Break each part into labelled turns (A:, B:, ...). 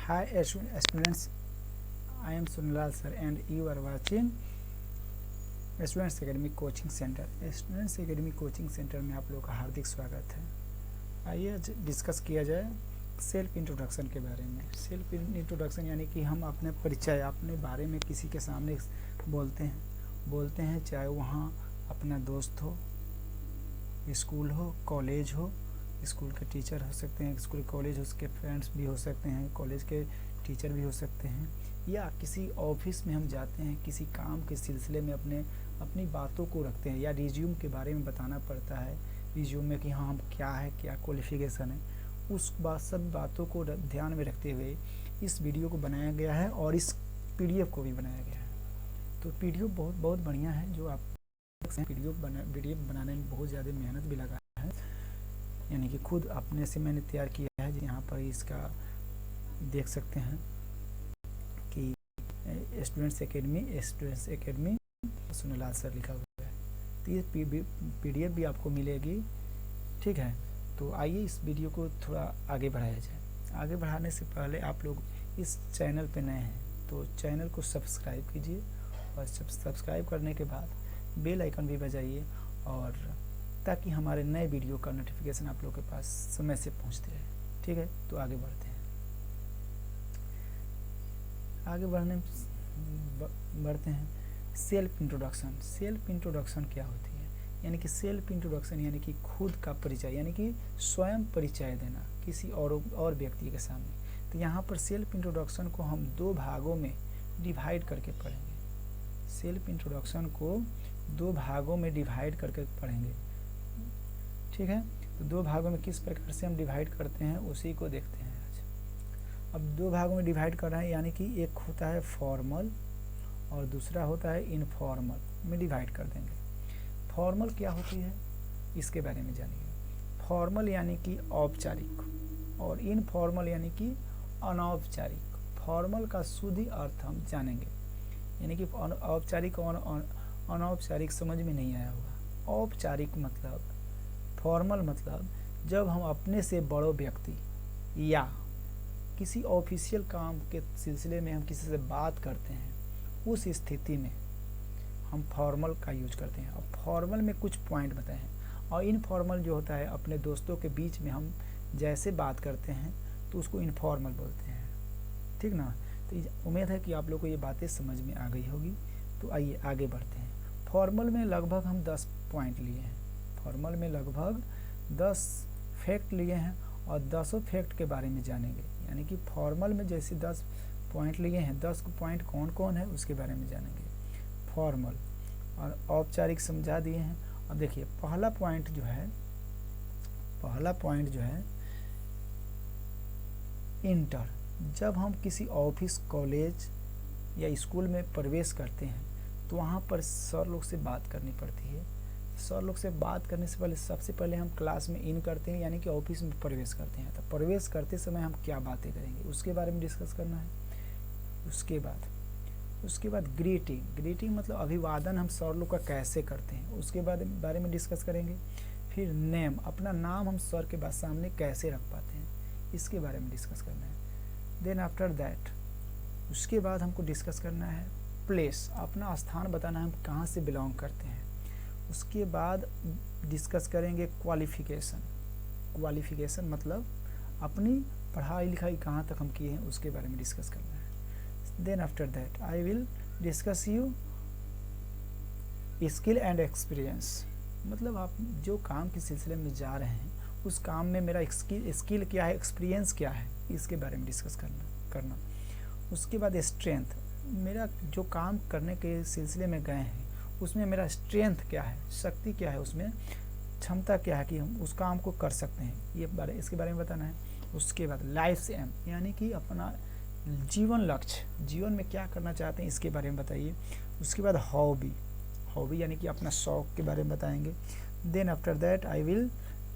A: Hi students, I am Sunilal sir and you are watching students academy coaching centre. Students academy coaching centre में आप लोगों का हार्दिक स्वागत है। आइए डिस्कस किया जाए सेल्फ इंट्रोडक्शन के बारे में। सेल्फ इंट्रोडक्शन यानी कि हम अपने परिचय, अपने बारे में किसी के सामने बोलते हैं चाहे वहाँ अपना दोस्त हो, स्कूल हो, कॉलेज हो, स्कूल के टीचर हो सकते हैं, स्कूल कॉलेज उसके फ्रेंड्स भी हो सकते हैं, कॉलेज के टीचर भी हो सकते हैं, या किसी ऑफिस में हम जाते हैं, किसी काम के सिलसिले में अपनी बातों को रखते हैं, या रिज्यूम के बारे में बताना पड़ता है रिज्यूम में कि हाँ हम क्या है, क्या क्वालिफिकेशन है, सब बातों को ध्यान में रखते हुए इस वीडियो को बनाया गया है और इस PDF को भी बनाया गया है। तो PDF बहुत बढ़िया है, जो आप वीडियो बनाने में बहुत ज़्यादा मेहनत भी लगा है, यानी कि खुद अपने से मैंने तैयार किया है। यहाँ पर इसका देख सकते हैं कि स्टूडेंट्स एकेडमी सुनीलाल सर लिखा हुआ है। तो ये PDF भी आपको मिलेगी, ठीक है। तो आइए इस वीडियो को थोड़ा आगे बढ़ाया जाए। आगे बढ़ाने से पहले आप लोग इस चैनल पे नए हैं तो चैनल को सब्सक्राइब कीजिए, और सब्सक्राइब करने के बाद बेल आइकन भी बजाइए, और ताकि हमारे नए वीडियो का नोटिफिकेशन आप लोगों के पास समय से पहुंचते रहे, ठीक है। तो आगे बढ़ते हैं। बढ़ते हैं सेल्फ इंट्रोडक्शन क्या होती है? यानी कि सेल्फ इंट्रोडक्शन यानी कि खुद का परिचय, यानी कि स्वयं परिचय देना किसी और व्यक्ति के सामने। तो यहाँ पर सेल्फ इंट्रोडक्शन को हम 2 भागों में डिवाइड करके पढ़ेंगे। सेल्फ इंट्रोडक्शन को 2 भागों में डिवाइड करके पढ़ेंगे, ठीक है। तो 2 भागों में किस प्रकार से हम डिवाइड करते हैं उसी को देखते हैं आज। अब 2 भागों में डिवाइड कर रहे हैं, यानी कि एक होता है फॉर्मल और दूसरा होता है इनफॉर्मल में डिवाइड कर देंगे। फॉर्मल क्या होती है इसके बारे में जानिए। फॉर्मल यानी कि औपचारिक और इनफॉर्मल यानी कि अनौपचारिक। फॉर्मल का शुद्ध अर्थ हम जानेंगे, यानी कि औपचारिक और अनौपचारिक समझ में नहीं आया होगा। औपचारिक मतलब, फॉर्मल मतलब जब हम अपने से बड़ो व्यक्ति या किसी ऑफिशियल काम के सिलसिले में हम किसी से बात करते हैं, उस स्थिति में हम फॉर्मल का यूज करते हैं। अब फॉर्मल में कुछ पॉइंट बताए हैं, और इनफॉर्मल जो होता है अपने दोस्तों के बीच में हम जैसे बात करते हैं तो उसको इनफॉर्मल बोलते हैं, ठीक ना। तो उम्मीद है कि आप लोग को ये बातें समझ में आ गई होगी। तो आइए आगे बढ़ते हैं। फॉर्मल में लगभग हम 10 पॉइंट लिए हैं। फॉर्मल में लगभग 10 फैक्ट लिए हैं और 10 फैक्ट के बारे में जानेंगे। यानी कि फॉर्मल में जैसे 10 पॉइंट लिए हैं, 10 पॉइंट कौन कौन है उसके बारे में जानेंगे। फॉर्मल और औपचारिक समझा दिए हैं। अब देखिए पहला पॉइंट जो है इंटर। जब हम किसी ऑफिस, कॉलेज या स्कूल में प्रवेश करते हैं तो वहाँ पर सर लोग से बात करनी पड़ती है। सर लोग से बात करने से पहले सबसे पहले हम क्लास में इन करते हैं, यानी कि ऑफिस में प्रवेश करते हैं। तो प्रवेश करते समय हम क्या बातें करेंगे उसके बारे में डिस्कस करना है। उसके बाद ग्रीटिंग मतलब अभिवादन हम सर लोग का कैसे करते हैं उसके बारे में डिस्कस करेंगे। फिर नेम, अपना नाम हम सर के बाद सामने कैसे रख पाते हैं इसके बारे में डिस्कस करना है। देन आफ्टर दैट उसके बाद हमको डिस्कस करना है प्लेस, अपना स्थान बताना है, हम कहाँ से बिलोंग करते हैं। उसके बाद डिस्कस करेंगे क्वालिफिकेशन मतलब अपनी पढ़ाई लिखाई कहाँ तक हम किए हैं उसके बारे में डिस्कस करना है। Then after that I will discuss you skill and experience, मतलब आप जो काम के सिलसिले में जा रहे हैं उस काम में मेरा स्किल क्या है, एक्सपीरियंस क्या है, इसके बारे में डिस्कस करना। उसके बाद स्ट्रेंथ, मेरा जो काम करने के सिलसिले में गए हैं उसमें मेरा स्ट्रेंथ क्या है, शक्ति क्या है, उसमें क्षमता क्या है कि हम उस काम को कर सकते हैं, इसके बारे में बताना है। उसके बाद लाइफ एम, यानी कि अपना जीवन लक्ष्य, जीवन में क्या करना चाहते हैं इसके बारे में बताइए। उसके बाद हॉबी यानी कि अपना शौक के बारे में बताएंगे। Then after that I will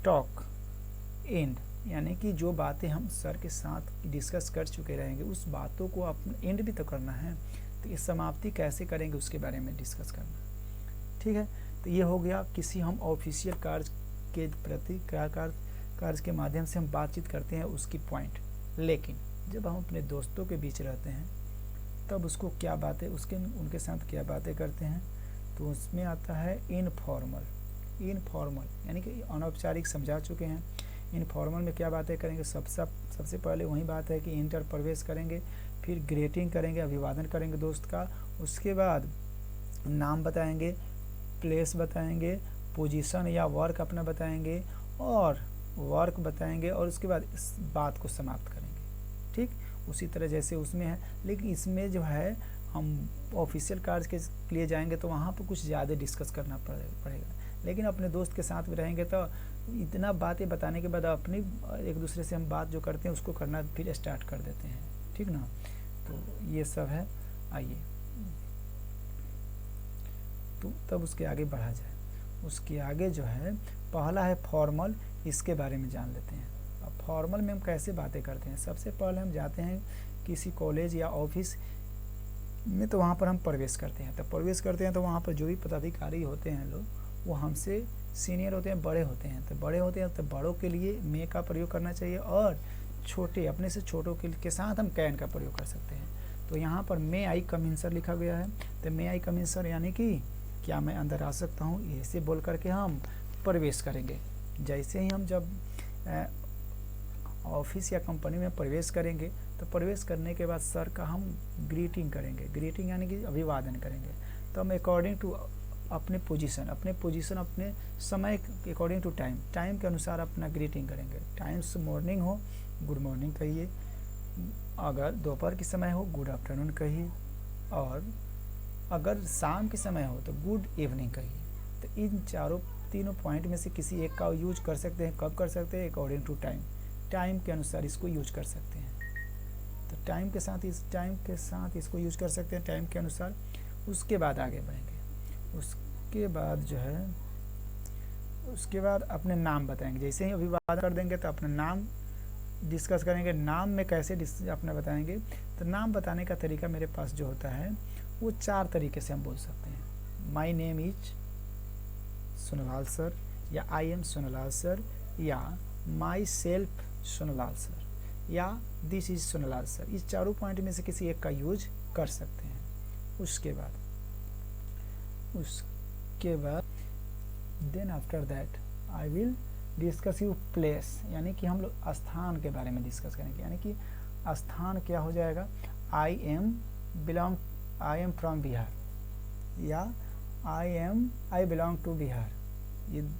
A: talk and, यानी कि जो बातें हम सर के साथ डिस्कस कर चुके रहेंगे उस बातों को अपना एंड भी तो करना है, तो इस समाप्ति कैसे करेंगे उसके बारे में डिस्कस करना, ठीक है। तो ये हो गया किसी हम ऑफिशियल कार्य के प्रति कार्य के माध्यम से हम बातचीत करते हैं उसकी पॉइंट। लेकिन जब हम अपने दोस्तों के बीच रहते हैं तब उसको क्या बातें उनके साथ क्या बातें करते हैं, तो उसमें आता है इनफॉर्मल। यानी कि अनौपचारिक समझा चुके हैं। इनफॉर्मल में क्या बातें करेंगे, सबसे पहले वही बात है कि इंटर प्रवेश करेंगे, फिर ग्रीटिंग करेंगे, अभिवादन करेंगे दोस्त का, उसके बाद नाम बताएंगे, प्लेस बताएंगे, पोजीशन या वर्क अपना बताएंगे और उसके बाद इस बात को समाप्त करेंगे। ठीक उसी तरह जैसे उसमें है, लेकिन इसमें जो है हम ऑफिशियल कार्य के लिए जाएंगे तो वहाँ पर कुछ ज़्यादा डिस्कस करना पड़ेगा। लेकिन अपने दोस्त के साथ में रहेंगे तो इतना बातें बताने के बाद अपनी एक दूसरे से हम बात जो करते हैं उसको करना फिर स्टार्ट कर देते हैं। ठीक ना, तो ये सब है। आइए तो तब उसके आगे बढ़ा जाए। उसके आगे जो है पहला है फॉर्मल, इसके बारे में जान लेते हैं। अब फॉर्मल में हम कैसे बातें करते हैं, सबसे पहले हम जाते हैं किसी कॉलेज या ऑफिस में, तो वहाँ पर हम प्रवेश करते हैं। तो वहाँ पर जो भी पदाधिकारी होते हैं लोग, वो हमसे सीनियर होते हैं, बड़े होते हैं। तो बड़ों के लिए मे का प्रयोग करना चाहिए और छोटे अपने से छोटों के साथ हम कैन का प्रयोग कर सकते हैं। तो यहाँ पर मे आई कम इन सर लिखा गया है, तो मे आई कम इन सर यानी कि क्या मैं अंदर आ सकता हूँ, ऐसे बोल करके हम प्रवेश करेंगे। जैसे ही हम जब ऑफिस या कंपनी में प्रवेश करेंगे तो प्रवेश करने के बाद सर का हम ग्रीटिंग करेंगे। ग्रीटिंग यानी कि अभिवादन करेंगे। तो हम अकॉर्डिंग टू अपने पोजीशन अपने समय के अकॉर्डिंग टू टाइम के अनुसार अपना ग्रीटिंग करेंगे। टाइम्स मॉर्निंग हो गुड मॉर्निंग कहिए, अगर दोपहर की समय हो गुड आफ्टरनून कहिए, और अगर शाम के समय हो तो गुड इवनिंग कहिए। तो इन तीनों पॉइंट में से किसी एक का यूज कर सकते हैं। कब कर सकते हैं, अकॉर्डिंग टू टाइम के अनुसार इसको यूज कर सकते हैं। तो टाइम के साथ इसको यूज कर सकते हैं टाइम के अनुसार। उसके बाद आगे बढ़ेंगे। उसके बाद अपने नाम बताएंगे। जैसे ही अभिवादन कर देंगे तो अपना नाम डिस्कस करेंगे। नाम में कैसे अपना बताएंगे, तो नाम बताने का तरीका मेरे पास जो होता है वो 4 तरीके से हम बोल सकते हैं। My name is Sonlal sir, या आई एम सोनलाल सर, या माई सेल्फ सोनलाल सर, या दिस इज सोनलाल सर। इस चारों पॉइंट में से किसी एक का यूज कर सकते हैं। उसके बाद then after that I will discuss you place, यानी कि हम लोग स्थान के बारे में डिस्कस करेंगे। यानी कि स्थान क्या हो जाएगा, आई एम फ्रॉम बिहार, या आई बिलोंग टू बिहार।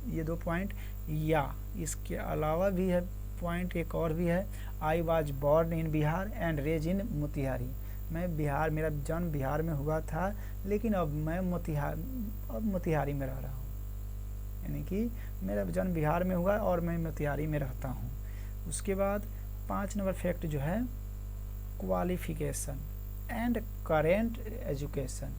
A: ये 2 पॉइंट। या इसके अलावा भी है पॉइंट, एक और भी है, I was born in Bihar and raise in Motihari. मेरा जन्म बिहार में हुआ था, लेकिन अब मैं मोतिहारी में रह रहा हूँ। यानी कि मेरा जन्म बिहार में हुआ और मैं मोतिहारी में रहता हूँ। उसके बाद 5 नंबर फैक्ट जो है qualification and current education.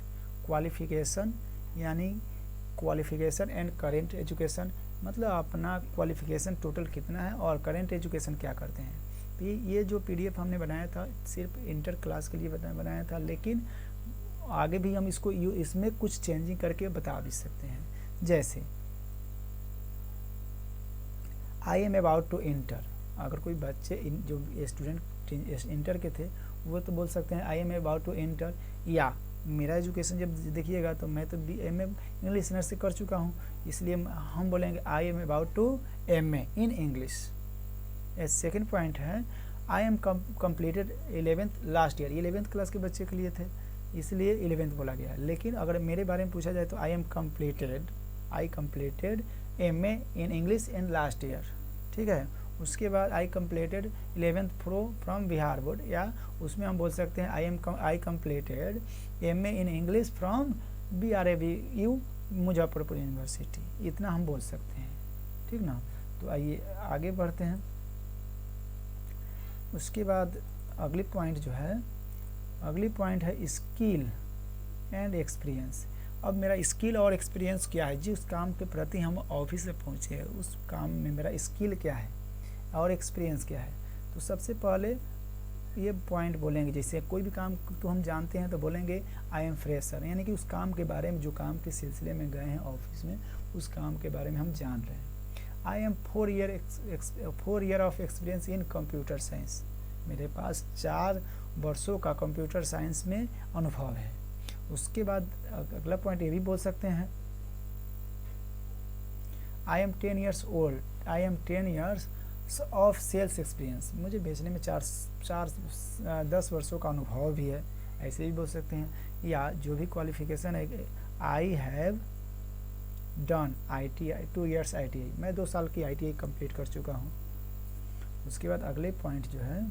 A: Qualification and current education मतलब अपना क्वालिफिकेशन टोटल कितना है और करेंट एजुकेशन क्या करते हैं। तो ये जो PDF हमने बनाया था सिर्फ इंटर क्लास के लिए बनाया था, लेकिन आगे भी हम इसमें कुछ चेंजिंग करके बता भी सकते हैं। जैसे I am about to inter, अगर कोई बच्चे जो स्टूडेंट इंटर के थे वो तो बोल सकते हैं I am about to inter. या मेरा एजुकेशन जब देखिएगा तो मैं तो MA इंग्लिश नर्स से कर चुका हूँ, इसलिए हम बोलेंगे I am about to MA in English. Second point है I am completed 11th last year. 11th class के बच्चे के लिए थे, इसलिए 11th बोला गया। लेकिन अगर मेरे बारे में पूछा जाए तो I completed MA in English in last year. ठीक है। उसके बाद I completed 11th from Bihar board, या उसमें हम बोल सकते हैं I completed MA in English from BRABU Muzaffarpur university. इतना हम बोल सकते हैं। ठीक ना, तो आइए आगे बढ़ते हैं। उसके बाद अगली पॉइंट है स्किल एंड एक्सपीरियंस। अब मेरा स्किल और एक्सपीरियंस क्या है, जिस काम के प्रति हम ऑफिस में पहुँचे हैं उस काम में मेरा स्किल क्या है और एक्सपीरियंस क्या है। तो सबसे पहले ये पॉइंट बोलेंगे, जैसे कोई भी काम को हम जानते हैं तो बोलेंगे आई एम फ्रेशर, यानी कि उस काम के बारे में, जो काम के सिलसिले में गए हैं ऑफिस में, उस काम के बारे में हम जान रहे हैं। I M 4 year of experience in computer science, मेरे पास 4 वर्षों का कंप्यूटर साइंस में अनुभव है। उसके बाद अगला पॉइंट ये भी बोल सकते हैं, I am 10 years old, I am 10 years of sales experience, मुझे बेचने में 10 वर्षों का अनुभव भी है, ऐसे भी बोल सकते हैं। या जो भी क्वालिफिकेशन है, I have done ITI 2 years ITI, मैं 2 साल की ITI कंप्लीट कर चुका हूँ। उसके बाद अगले पॉइंट जो है,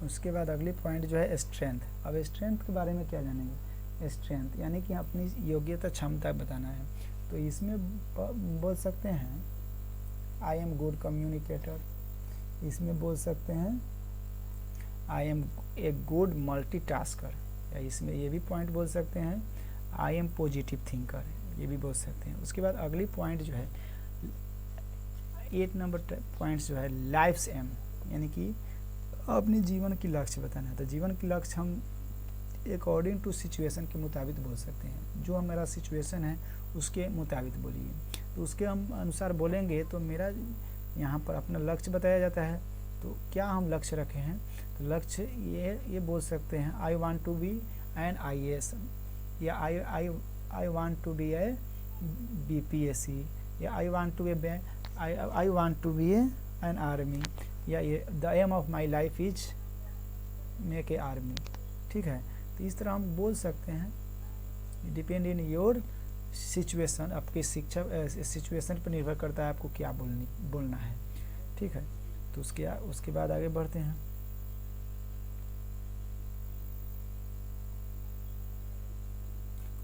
A: उसके बाद अगले पॉइंट जो है स्ट्रेंथ। अब स्ट्रेंथ के बारे में क्या जानेंगे? स्ट्रेंथ यानी कि अपनी योग्यता क्षमता बताना है। तो इसमें बोल सकते हैं आई एम गुड कम्युनिकेटर, इसमें बोल सकते हैं I am a good multitasker, या इसमें ये भी पॉइंट बोल सकते हैं आई एम पॉजिटिव थिंकर, ये भी बोल सकते हैं। उसके बाद अगली पॉइंट जो है 8 नंबर पॉइंट जो है लाइफ्स एम, यानी कि अपने जीवन की लक्ष्य बताना है। तो जीवन की लक्ष्य हम अकॉर्डिंग टू सिचुएशन के मुताबिक बोल सकते हैं, जो हमारा सिचुएशन है उसके मुताबिक बोलिए। तो उसके हम अनुसार बोलेंगे तो मेरा यहाँ पर अपना लक्ष्य बताया जाता है। तो क्या हम लक्ष्य रखे हैं? तो लक्ष्य ये बोल सकते हैं I want to be an IAS, या I want to be a BPSC, या I want to be an army, या ये the aim of my life is make a army. ठीक है, तो इस तरह हम बोल सकते हैं। डिपेंड इन योर सिचुएशन, आपकी शिक्षा सिचुएशन पर निर्भर करता है आपको क्या बोलना है। ठीक है, तो उसके बाद आगे बढ़ते हैं।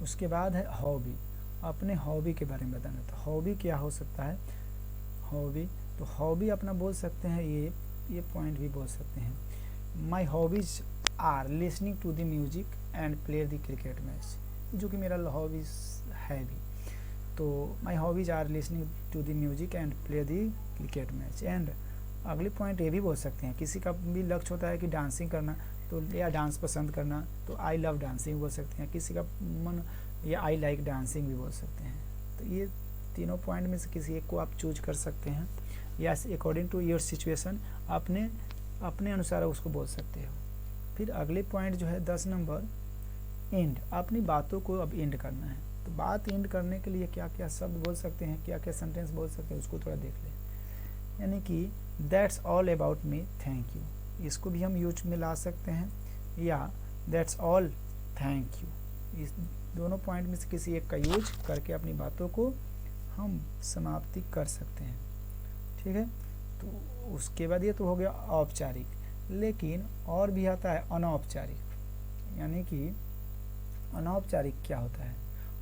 A: उसके बाद है हॉबी, अपने हॉबी के बारे में बताना। तो हॉबी क्या हो सकता है? हॉबी, तो हॉबी अपना बोल सकते हैं, ये पॉइंट भी बोल सकते हैं my hobbies are listening to the music and play the cricket match, जो कि मेरा हॉबीज है भी। तो my hobbies are listening to the music and play the cricket match. And अगले पॉइंट ये भी बोल सकते हैं, किसी का भी लक्ष्य होता है कि डांसिंग करना, तो या डांस पसंद करना, तो आई लव डांसिंग बोल सकते हैं। किसी का मन या आई लाइक डांसिंग भी बोल सकते हैं। तो ये तीनों पॉइंट में से किसी एक को आप चूज कर सकते हैं, या अकॉर्डिंग टू योर सिचुएशन अपने अनुसार उसको बोल सकते हो। फिर अगले पॉइंट जो है 10 नंबर एंड, अपनी बातों को अब एंड करना है। तो बात एंड करने के लिए क्या क्या शब्द बोल सकते हैं, क्या क्या सेंटेंस बोल सकते हैं, उसको थोड़ा देख लें। यानी कि that's all about me thank you, इसको भी हम यूज में ला सकते हैं, या दैट्स ऑल थैंक यू। इस दोनों पॉइंट में से किसी एक का यूज करके अपनी बातों को हम समाप्ति कर सकते हैं। ठीक है, तो उसके बाद ये तो हो गया औपचारिक, लेकिन और भी आता है अनौपचारिक। यानी कि अनौपचारिक क्या होता है?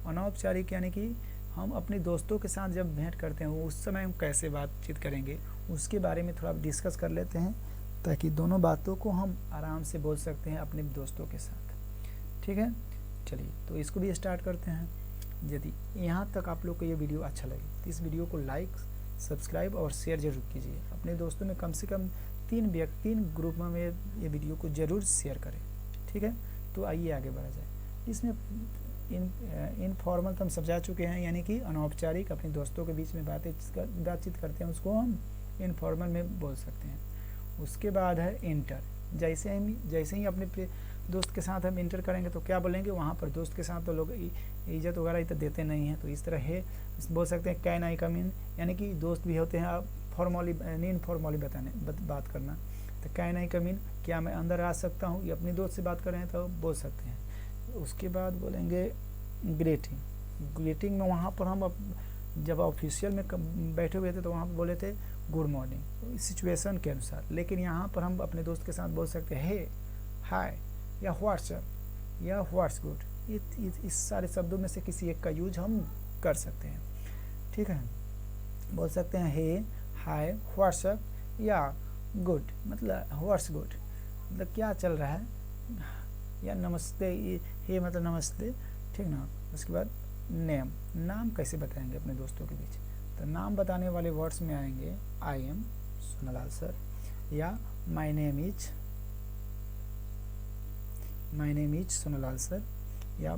A: अनौपचारिक यानी कि हम अपने दोस्तों के साथ जब भेंट करते हैं उस समय हम कैसे बातचीत करेंगे, उसके बारे में थोड़ा डिस्कस कर लेते हैं, ताकि दोनों बातों को हम आराम से बोल सकते हैं अपने दोस्तों के साथ। ठीक है, चलिए तो इसको भी स्टार्ट करते हैं। यदि यहाँ तक आप लोग को ये वीडियो अच्छा लगे तो इस वीडियो को लाइक, सब्सक्राइब और शेयर जरूर कीजिए। अपने दोस्तों में कम से कम 3 ग्रुप में ये वीडियो को जरूर शेयर करें। ठीक है, तो आइए आगे बढ़ा जाए। इसमें इनफॉर्मल तो हम समझा चुके हैं, यानी कि अनौपचारिक अपने दोस्तों के बीच में बातचीत करते हैं, उसको हम इनफॉर्मल में बोल सकते हैं। उसके बाद है इंटर, जैसे ही अपने दोस्त के साथ हम इंटर करेंगे तो क्या बोलेंगे, वहाँ पर दोस्त के साथ तो लोग इज्जत वगैरह तो देते नहीं हैं, तो इस तरह है बोल सकते हैं कैन आई कम इन, यानी कि दोस्त भी होते हैं फॉर्मली इनफॉर्मली बात करना। तो कैन आई कम इन, क्या मैं अंदर आ सकता हूँ, ये अपने दोस्त से बात कर रहे हैं तो बोल सकते हैं। उसके बाद बोलेंगे ग्रीटिंग में वहाँ पर हम जब ऑफिशियल में बैठे हुए थे तो वहाँ पर बोले थे गुड मॉर्निंग, तो सिचुएशन के अनुसार। लेकिन यहाँ पर हम अपने दोस्त के साथ बोल सकते हैं हे, हाय, या व्हाट्सअप, या व्हाट्स गुड। इस सारे शब्दों में से किसी एक का यूज हम कर सकते हैं। ठीक है, बोल सकते हैं हे, हाय, व्हाट्सअप, या गुड मतलब व्हाट्स गुड मतलब क्या चल रहा है, या नमस्ते, हे मतलब नमस्ते। ठीक ना। उसके बाद नेम, नाम कैसे बताएंगे अपने दोस्तों के बीच, तो नाम बताने वाले वर्ड्स में आएंगे आई एम सोनालाल सर, या my name is, my name is Sonalal sir, या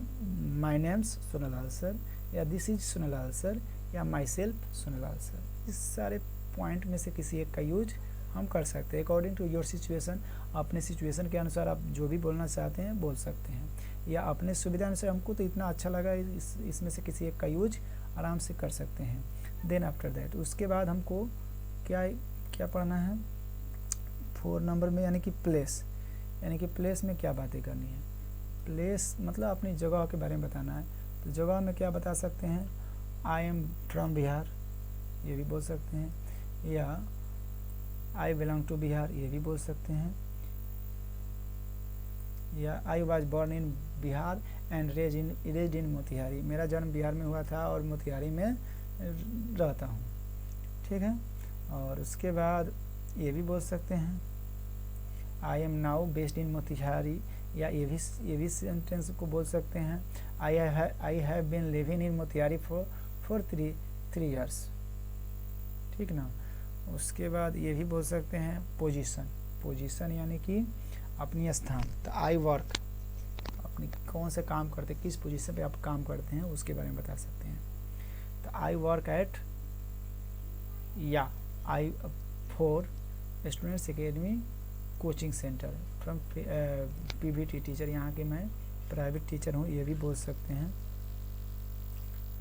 A: माय नेम्स सोनालाल सर, या दिस इज सोनालाल सर, या माई सेल्फ सोनालाल सर। इस सारे पॉइंट में से किसी एक का यूज हम कर सकते हैं अकॉर्डिंग टू योर सिचुएशन। अपने सिचुएशन के अनुसार आप जो भी बोलना चाहते हैं बोल सकते हैं, या अपने सुविधा अनुसार हमको तो इतना अच्छा लगा इसमें से किसी एक का यूज आराम से कर सकते हैं। देन आफ्टर दैट उसके बाद हमको क्या क्या पढ़ना है 4 नंबर में, यानी कि प्लेस। यानी कि प्लेस में क्या बातें करनी है। प्लेस मतलब अपनी जगह के बारे में बताना है। तो जगह में क्या बता सकते हैं, आई एम फ्रॉम बिहार, ये भी बोल सकते हैं, या आई बिलोंग टू बिहार, ये भी बोल सकते हैं, या आई was born in Bihar and raised in Motihari, मेरा जन्म बिहार में हुआ था और मोतिहारी में रहता हूँ। ठीक है, और उसके बाद ये भी बोल सकते हैं I am now based in Motihari, या ये भी सेंटेंस को बोल सकते हैं I have been living in Motihari for 3 years। ठीक ना। उसके बाद ये भी बोल सकते हैं पोजीशन यानी कि अपनी स्थान। तो आई वर्क, अपनी कौन से काम करते, किस पोजीशन पे आप काम करते हैं उसके बारे में बता सकते हैं। तो आई वर्क एट, या I for students academy coaching centre from PVT teacher, यहाँ के मैं प्राइवेट टीचर हूँ, ये भी बोल सकते हैं।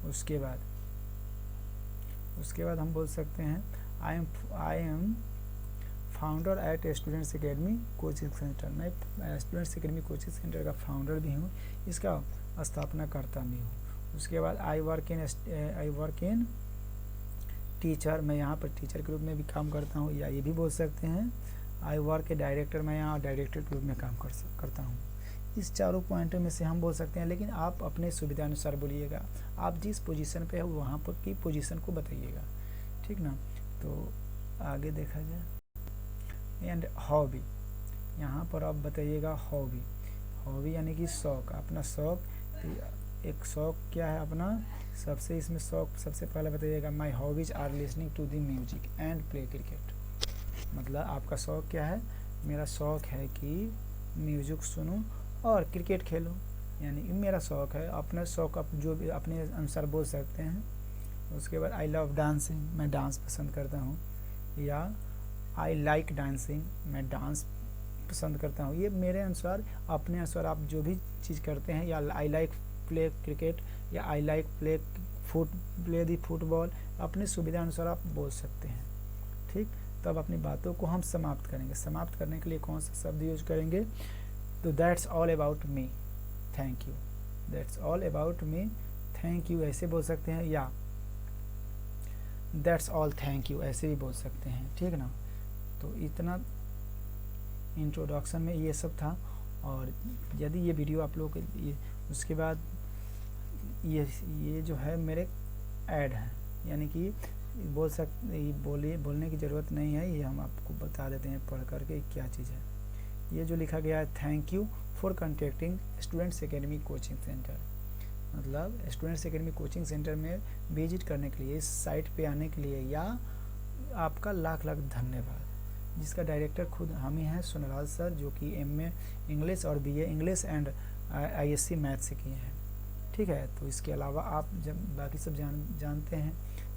A: उसके बाद हम बोल सकते हैं I M founder at students academy coaching centre, मैं स्टूडेंट्स एकेडमी कोचिंग सेंटर का फाउंडर भी हूँ, इसका स्थापना करता भी हूँ। उसके बाद आई वर्क इन टीचर, मैं यहाँ पर टीचर के रूप में भी काम करता हूँ, या ये भी बोल सकते हैं आई वर्क ए डायरेक्टर, मैं यहाँ डायरेक्टर के रूप में काम करता हूँ। इस चारों पॉइंटों में से हम बोल सकते हैं, लेकिन आप अपने सुविधा अनुसार बोलिएगा। आप जिस पोजीशन पे हो वहाँ पर की पोजीशन को बताइएगा। ठीक ना। तो आगे देखा जाए। एंड हॉबी, यहाँ पर आप बताइएगा हॉबी यानी कि शौक, अपना शौक। तो एक शौक क्या है अपना, सबसे इसमें शौक सबसे पहले बताइएगा my hobbies are listening to the music and play cricket. मतलब आपका शौक क्या है, मेरा शौक है कि म्यूजिक सुनूं और क्रिकेट खेलूं, यानी मेरा शौक है। अपना शौक आप जो भी अपने अनुसार बोल सकते हैं। उसके बाद आई लव डांसिंग, मैं डांस पसंद करता हूँ, या आई लाइक डांसिंग, मैं डांस पसंद करता हूँ। ये मेरे अनुसार, अपने अनुसार आप जो भी चीज़ करते हैं, या आई लाइक प्ले क्रिकेट, या I like play the football, अपने सुविधा अनुसार आप बोल सकते हैं। ठीक, तब अपनी बातों को हम समाप्त करेंगे। समाप्त करने के लिए कौन सा शब्द यूज करेंगे, तो that's all about me, thank you, that's all about me, thank you ऐसे बोल सकते हैं, या दैट्स ऑल थैंक यू ऐसे भी बोल सकते हैं। ठीक ना। तो इतना इंट्रोडक्शन में ये सब था। और यदि ये वीडियो आप लोग उसके बाद ये जो है मेरे ऐड है, यानी कि बोलने की ज़रूरत नहीं है, ये हम आपको बता देते हैं पढ़ करके क्या चीज़ है। ये जो लिखा गया है thank you for contacting students academy coaching centre, मतलब स्टूडेंट्स एकेडमी कोचिंग सेंटर में विजिट करने के लिए, इस साइट पे आने के लिए, या आपका लाख लाख धन्यवाद। जिसका डायरेक्टर खुद हम ही हैं, सोनालाल सर, जो कि MA इंग्लिश और BA English and ISC math से किए हैं। ठीक है। तो इसके अलावा आप जब बाकी सब जानते हैं।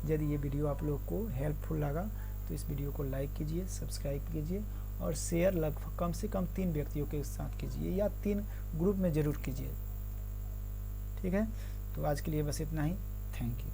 A: यदि ये वीडियो आप लोग को हेल्पफुल लगा तो इस वीडियो को लाइक कीजिए, सब्सक्राइब कीजिए और शेयर लगभग कम से कम 3 व्यक्तियों के साथ कीजिए, या 3 ग्रुप में ज़रूर कीजिए। ठीक है। तो आज के लिए बस इतना ही। Thank you.